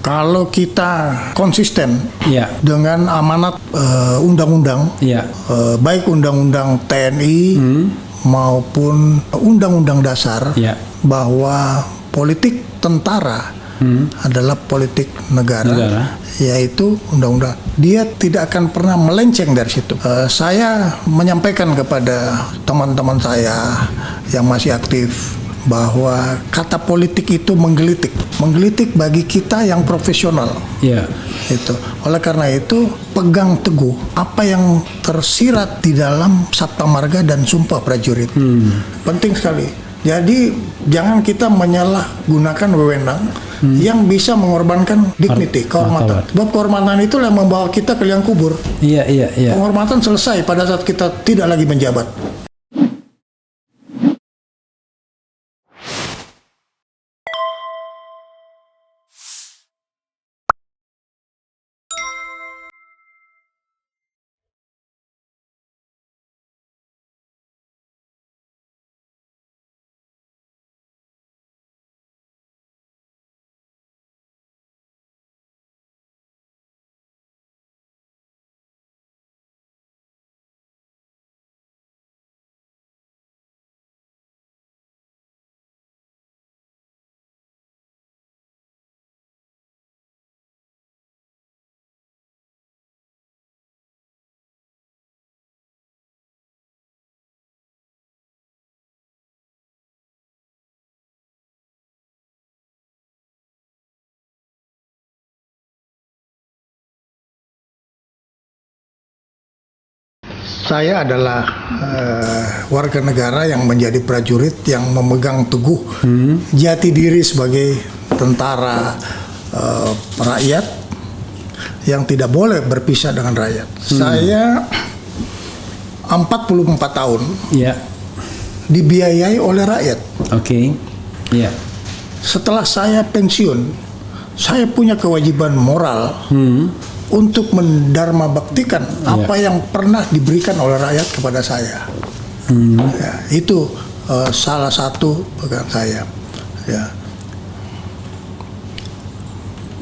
Kalau kita konsisten Ya. dengan amanat undang-undang, Ya. baik undang-undang TNI maupun undang-undang dasar, Ya. bahwa politik tentara adalah politik negara, yaitu undang-undang. Dia tidak akan pernah melenceng dari situ. Saya menyampaikan kepada teman-teman saya yang masih aktif bahwa kata politik itu menggelitik bagi kita yang profesional. Ya. Itu. Oleh karena itu, pegang teguh apa yang tersirat di dalam Sabta Marga dan Sumpah Prajurit. Penting sekali. Jadi jangan kita menyalahgunakan wewenang yang bisa mengorbankan dignity, kehormatan. Sebab kehormatan itulah yang membawa kita ke liang kubur. Iya. Penghormatan selesai pada saat kita tidak lagi menjabat. Saya adalah warga negara yang menjadi prajurit yang memegang teguh jati diri sebagai tentara rakyat yang tidak boleh berpisah dengan rakyat. Saya 44 tahun Ya. dibiayai oleh rakyat. Oke. Ya. Setelah saya pensiun, saya punya kewajiban moral untuk mendharma baktikan apa yang pernah diberikan oleh rakyat kepada saya. Ya, itu salah satu pegang saya. Ya.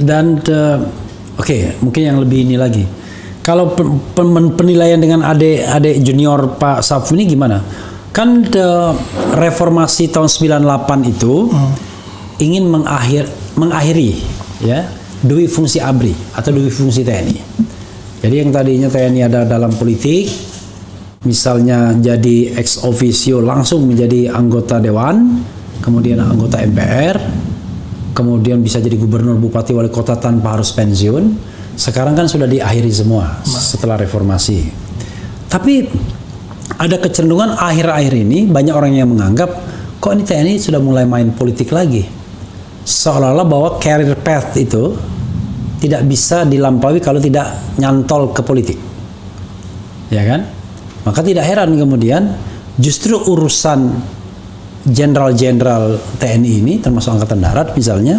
Dan oke, mungkin yang lebih ini lagi. Kalau penilaian dengan adik junior Pak Safu ini gimana? Kan reformasi tahun 98 itu ingin mengakhiri ya dui fungsi ABRI atau dui fungsi TNI. Jadi yang tadinya TNI ada dalam politik, misalnya jadi ex officio langsung menjadi anggota dewan, kemudian anggota MPR, kemudian bisa jadi gubernur, bupati, wali kota tanpa harus pensiun. Sekarang kan sudah diakhiri semua setelah reformasi. Tapi ada kecenderungan akhir-akhir ini banyak orang yang menganggap kok ini TNI sudah mulai main politik lagi. Seolah-olah bahwa career path itu tidak bisa dilampaui kalau tidak nyantol ke politik, ya kan? Maka tidak heran kemudian justru urusan jenderal-jenderal TNI ini, termasuk Angkatan Darat misalnya,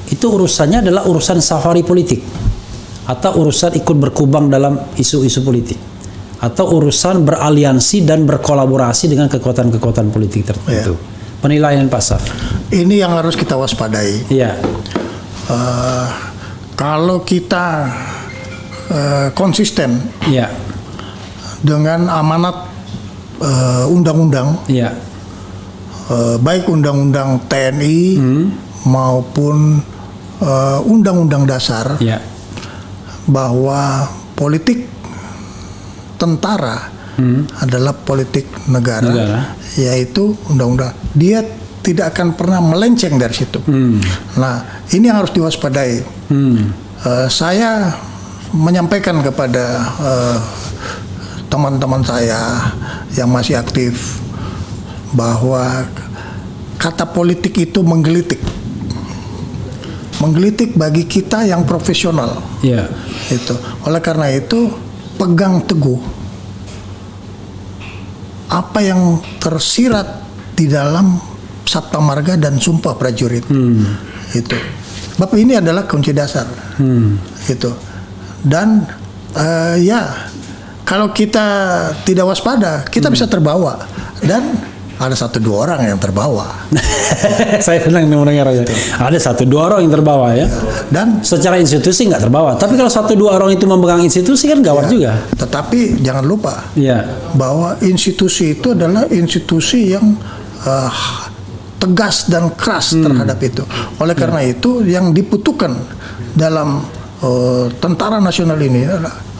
itu urusannya adalah urusan safari politik, atau urusan ikut berkubang dalam isu-isu politik, atau urusan beraliansi dan berkolaborasi dengan kekuatan-kekuatan politik tertentu. Penilaian Pak Saf. Ini yang harus kita waspadai. Iya. Kalau kita konsisten dengan amanat undang-undang, baik undang-undang TNI maupun undang-undang dasar, bahwa politik tentara adalah politik negara, yaitu undang-undang. Dia tidak akan pernah melenceng dari situ. Nah, ini yang harus diwaspadai. Saya menyampaikan kepada teman-teman saya yang masih aktif bahwa kata politik itu menggelitik bagi kita yang profesional. Itu. Oleh karena itu, pegang teguh apa yang tersirat di dalam Sabta Marga dan Sumpah Prajurit. Itu. Sebab ini adalah kunci dasar. Itu. Dan kalau kita tidak waspada, kita bisa terbawa. Dan ada 1-2 orang yang terbawa. Saya senang mendengar ada 1-2 orang yang terbawa ya. Dan Secara institusi nggak terbawa. Tapi kalau 1-2 orang itu memegang institusi kan gawat juga. tetapi jangan lupa Iya. bahwa institusi itu adalah institusi yang tegas dan keras terhadap itu. Oleh karena itu yang dibutuhkan dalam tentara nasional ini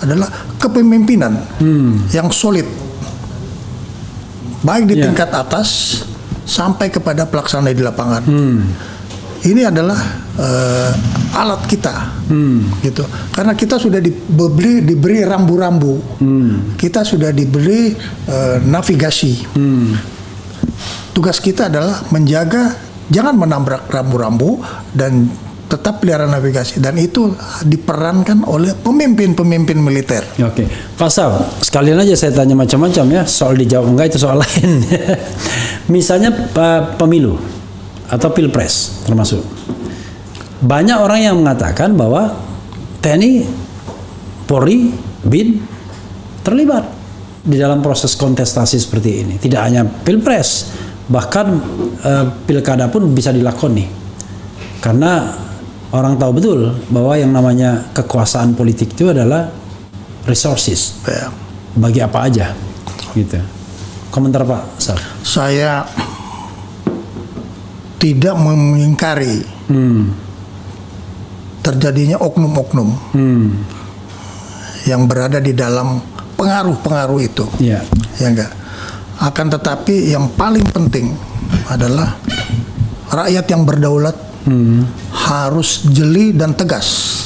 adalah kepemimpinan yang solid, baik di tingkat atas sampai kepada pelaksana di lapangan. Ini adalah alat kita, gitu. Karena kita sudah diberi rambu-rambu, kita sudah diberi navigasi. Tugas kita adalah menjaga, jangan menabrak rambu-rambu dan tetap pelihara navigasi. Dan itu diperankan oleh pemimpin-pemimpin militer. Oke, Pak Saf, sekalian aja saya tanya macam-macam ya, soal dijawab enggak itu soal lain. Misalnya pemilu atau pilpres termasuk. Banyak orang yang mengatakan bahwa TNI, Polri, BIN terlibat di dalam proses kontestasi seperti ini. Tidak hanya pilpres, bahkan pilkada pun bisa dilakoni. Karena orang tahu betul bahwa yang namanya kekuasaan politik itu adalah resources. Ya. Bagi apa aja, gitu. Komentar Pak Saf. Saya tidak mengingkari terjadinya oknum-oknum yang berada di dalam pengaruh-pengaruh itu. Iya. Ya enggak. Akan tetapi yang paling penting adalah rakyat yang berdaulat harus jeli dan tegas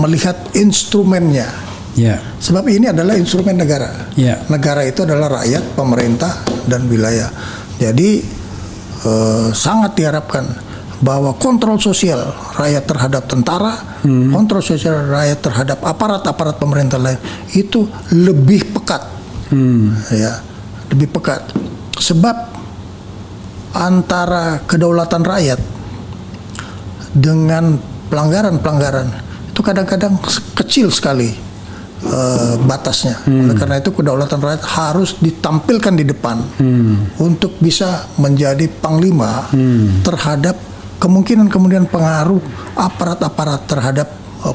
melihat instrumennya. Iya. Sebab ini adalah instrumen negara. Iya. Negara itu adalah rakyat, pemerintah, dan wilayah. Jadi sangat diharapkan bahwa kontrol sosial rakyat terhadap tentara, kontrol sosial rakyat terhadap aparat-aparat pemerintah lain itu lebih pekat, ya, lebih pekat. Sebab antara kedaulatan rakyat dengan pelanggaran-pelanggaran itu kadang-kadang kecil sekali batasnya. Oleh karena itu kedaulatan rakyat harus ditampilkan di depan untuk bisa menjadi panglima terhadap kemungkinan pengaruh aparat-aparat terhadap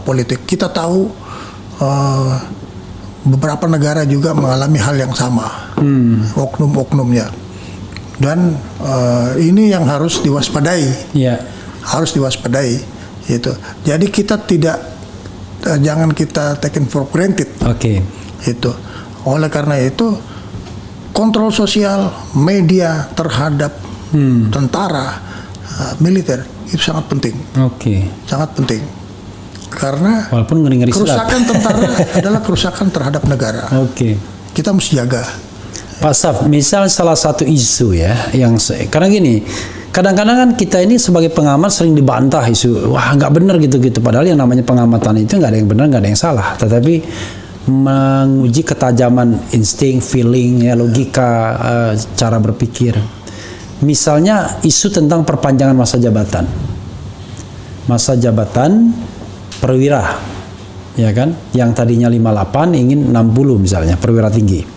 politik. Kita tahu beberapa negara juga mengalami hal yang sama, oknum-oknumnya, dan ini yang harus diwaspadai. Iya. Harus diwaspadai, gitu. Jadi kita jangan kita taken for granted. Oke. Itu. Oleh karena itu kontrol sosial media terhadap tentara, militer itu sangat penting. Oke. Sangat penting. Karena Walaupun ngeri-ngeri kerusakan tentara adalah kerusakan terhadap negara. Oke. Kita mesti jaga. Pak Saf, misal salah satu isu ya, karena gini, kadang-kadang kan kita ini sebagai pengamat sering dibantah isu, wah nggak benar gitu-gitu. Padahal yang namanya pengamatan itu nggak ada yang benar, nggak ada yang salah. Tetapi menguji ketajaman insting, feeling, ya, logika, cara berpikir. Misalnya isu tentang perpanjangan masa jabatan. Masa jabatan perwira, ya kan? Yang tadinya 58 ingin 60 misalnya, perwira tinggi.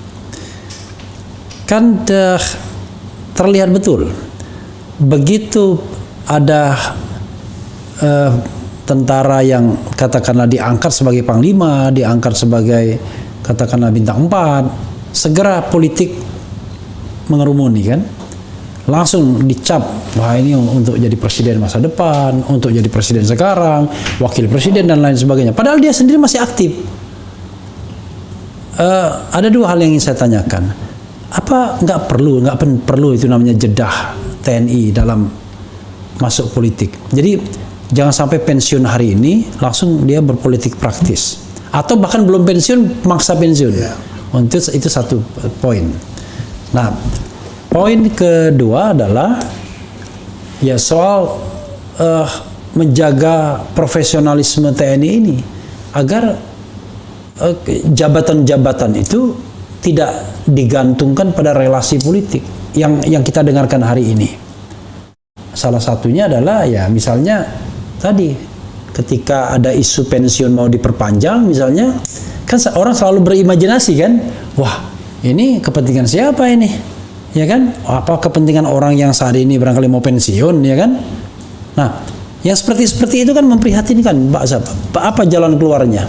Kan terlihat betul. Begitu ada tentara yang katakanlah diangkat sebagai panglima, diangkat sebagai katakanlah bintang 4, segera politik mengerumuni kan. Langsung dicap, wah ini untuk jadi presiden masa depan, untuk jadi presiden sekarang, wakil presiden dan lain sebagainya. Padahal dia sendiri masih aktif. Ada dua hal yang ingin saya tanyakan. Apa nggak perlu itu namanya jedah TNI dalam masuk politik. Jadi jangan sampai pensiun hari ini langsung dia berpolitik praktis, atau bahkan belum pensiun maksa pensiun. Untuk itu satu poin. Nah, poin kedua adalah ya soal menjaga profesionalisme TNI ini agar jabatan-jabatan itu tidak digantungkan pada relasi politik yang kita dengarkan hari ini. Salah satunya adalah ya misalnya tadi ketika ada isu pensiun mau diperpanjang misalnya, kan orang selalu berimajinasi kan, wah ini kepentingan siapa ini? ya kan? Apa kepentingan orang yang saat ini barangkali mau pensiun, ya kan? Nah, yang seperti itu kan memprihatinkan, Pak Saf. Apa jalan keluarnya?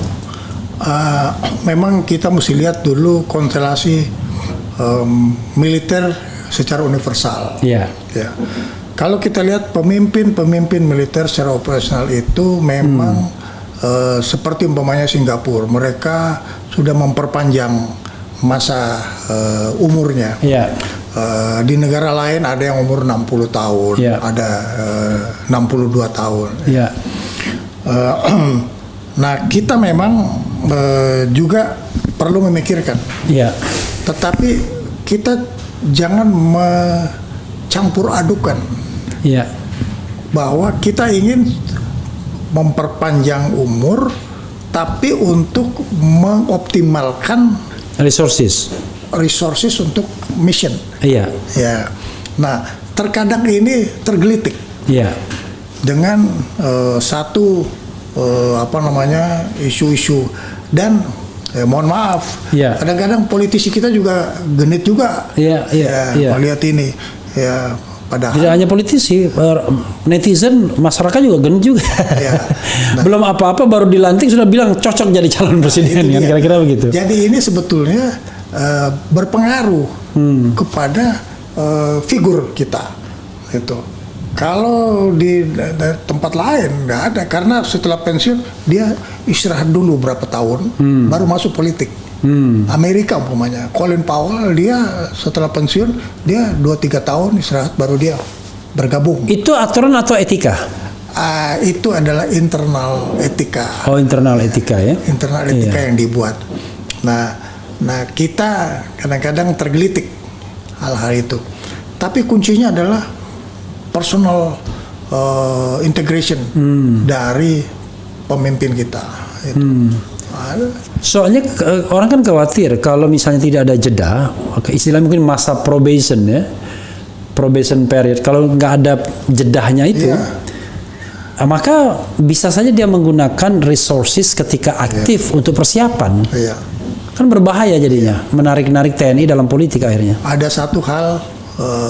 Memang kita mesti lihat dulu konstelasi militer secara universal. Ya. Ya. Kalau kita lihat pemimpin militer secara operasional itu memang seperti umpamanya Singapura, mereka sudah memperpanjang masa umurnya. Ya. Di negara lain ada yang umur 60 tahun, Ya. ada 62 tahun. Ya. Nah, kita memang juga perlu memikirkan. Ya. Tetapi kita jangan mencampur adukan Ya. bahwa kita ingin memperpanjang umur, tapi untuk mengoptimalkan Resources. resources untuk mission. Iya. Ya, nah terkadang ini tergelitik Iya. dengan satu isu-isu dan mohon maaf, Ya. kadang-kadang politisi kita juga genit juga. Iya, iya, iya. Melihat ini, ya padahal. Tidak hanya politisi, netizen, masyarakat juga genit juga. Ya. Nah, Belum apa-apa baru dilantik sudah bilang cocok jadi calon presiden, itu kan dia. kira-kira begitu. Jadi ini sebetulnya berpengaruh kepada figur kita, itu. Kalau di tempat lain nggak ada, karena setelah pensiun dia istirahat dulu berapa tahun, baru masuk politik. Amerika umpamanya, Colin Powell dia setelah pensiun dia 2-3 tahun istirahat baru dia bergabung. Itu aturan atau etika? Itu adalah internal etika. Oh, internal etika ya. Internal etika yang dibuat. Nah, kita kadang-kadang tergelitik hal-hal itu. Tapi kuncinya adalah personal integration dari pemimpin kita. Itu. Soalnya orang kan khawatir kalau misalnya tidak ada jeda, istilah mungkin masa probation ya, probation period. Kalau nggak ada jedahnya itu, maka bisa saja dia menggunakan resources ketika aktif untuk persiapan. Iya. Kan berbahaya jadinya, menarik-narik TNI dalam politik akhirnya. Ada satu hal,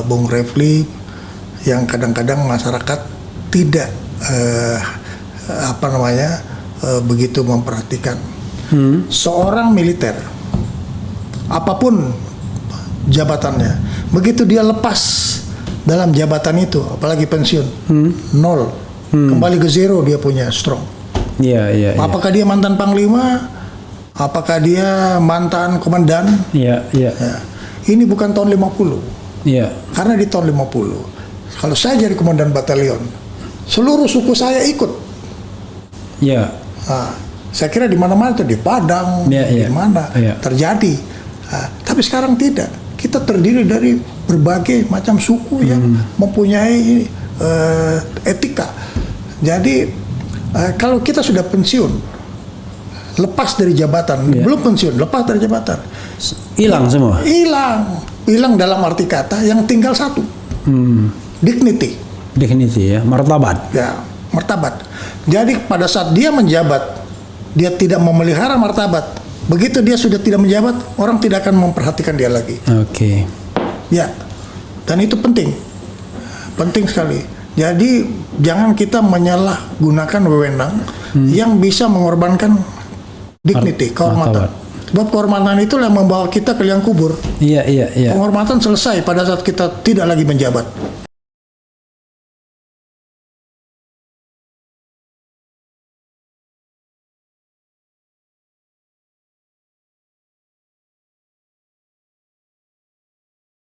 Bung Refli, yang kadang-kadang masyarakat tidak begitu memperhatikan. Seorang militer, apapun jabatannya, begitu dia lepas dalam jabatan itu, apalagi pensiun, nol, kembali ke zero dia punya strong. Iya, iya. Apakah dia mantan panglima? Apakah dia mantan komandan? Iya, iya. Ya. Ini bukan tahun 50. Iya. Karena di tahun 50, kalau saya jadi komandan batalion, seluruh suku saya ikut. Iya. Nah, saya kira di mana-mana itu, di Padang, Ya, di ya. mana Ya. terjadi. Nah, tapi sekarang tidak. Kita terdiri dari berbagai macam suku yang mempunyai etika. Jadi kalau kita sudah pensiun, lepas dari jabatan, Ya. belum pensiun, lepas dari jabatan, Hilang semua. hilang dalam arti kata yang tinggal satu, dignity. Dignity ya, martabat. Ya, martabat. Jadi pada saat dia menjabat, dia tidak memelihara martabat. Begitu dia sudah tidak menjabat, orang tidak akan memperhatikan dia lagi. Oke. Ya, dan itu penting, penting sekali. Jadi jangan kita menyalahgunakan wewenang yang bisa mengorbankan dignity, kehormatan. Martabat. Sebab kehormatan itulah yang membawa kita ke liang kubur. Iya, iya, iya. Penghormatan selesai pada saat kita tidak lagi menjabat.